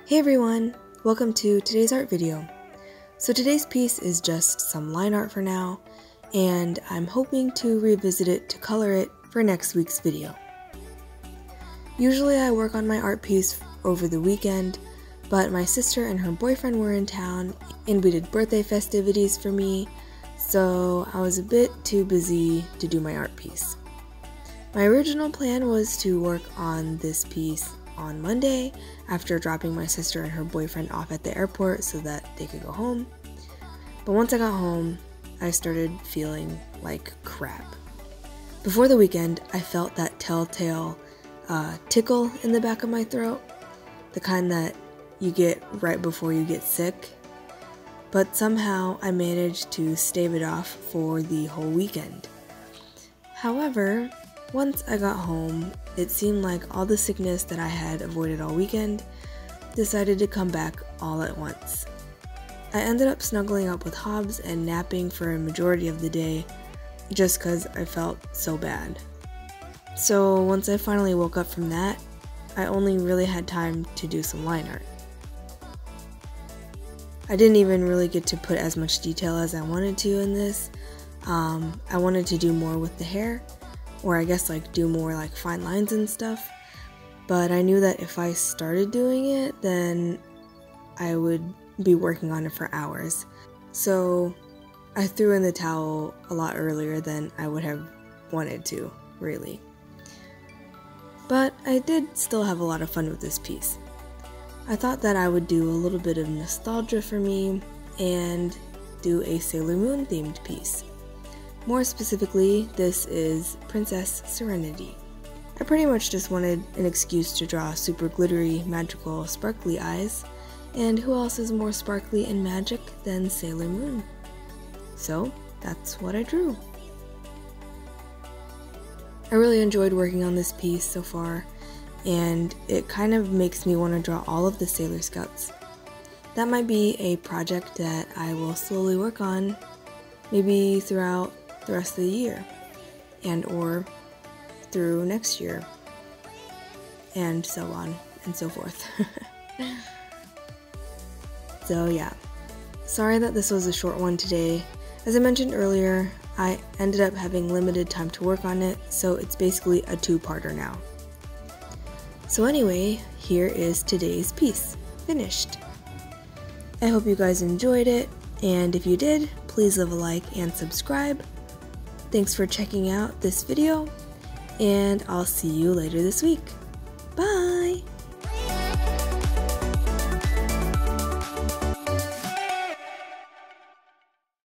Hey everyone! Welcome to today's art video. So today's piece is just some line art for now, and I'm hoping to revisit it to color it for next week's video. Usually I work on my art piece over the weekend, but my sister and her boyfriend were in town and we did birthday festivities for me, so I was a bit too busy to do my art piece. My original plan was to work on this piece on Monday after dropping my sister and her boyfriend off at the airport so that they could go home. But once I got home, I started feeling like crap. Before the weekend, I felt that telltale tickle in the back of my throat, the kind that you get right before you get sick. But somehow I managed to stave it off for the whole weekend. However, once I got home, it seemed like all the sickness that I had avoided all weekend decided to come back all at once. I ended up snuggling up with Hobbs and napping for a majority of the day just because I felt so bad. So once I finally woke up from that, I only really had time to do some line art. I didn't even really get to put as much detail as I wanted to in this. I wanted to do more with the hair, or I guess like do more like fine lines and stuff, but I knew that if I started doing it, then I would be working on it for hours. So I threw in the towel a lot earlier than I would have wanted to, really. But I did still have a lot of fun with this piece. I thought that I would do a little bit of nostalgia for me and do a Sailor Moon themed piece. More specifically, this is Princess Serenity. I pretty much just wanted an excuse to draw super glittery, magical, sparkly eyes, and who else is more sparkly and magic than Sailor Moon? So that's what I drew. I really enjoyed working on this piece so far, and it kind of makes me want to draw all of the Sailor Scouts. That might be a project that I will slowly work on, maybe throughout the rest of the year, and or through next year, and so on and so forth. So yeah, sorry that this was a short one today. As I mentioned earlier, I ended up having limited time to work on it, so it's basically a two-parter now. So anyway, here is today's piece, finished. I hope you guys enjoyed it, and if you did, please leave a like and subscribe. Thanks for checking out this video, and I'll see you later this week. Bye!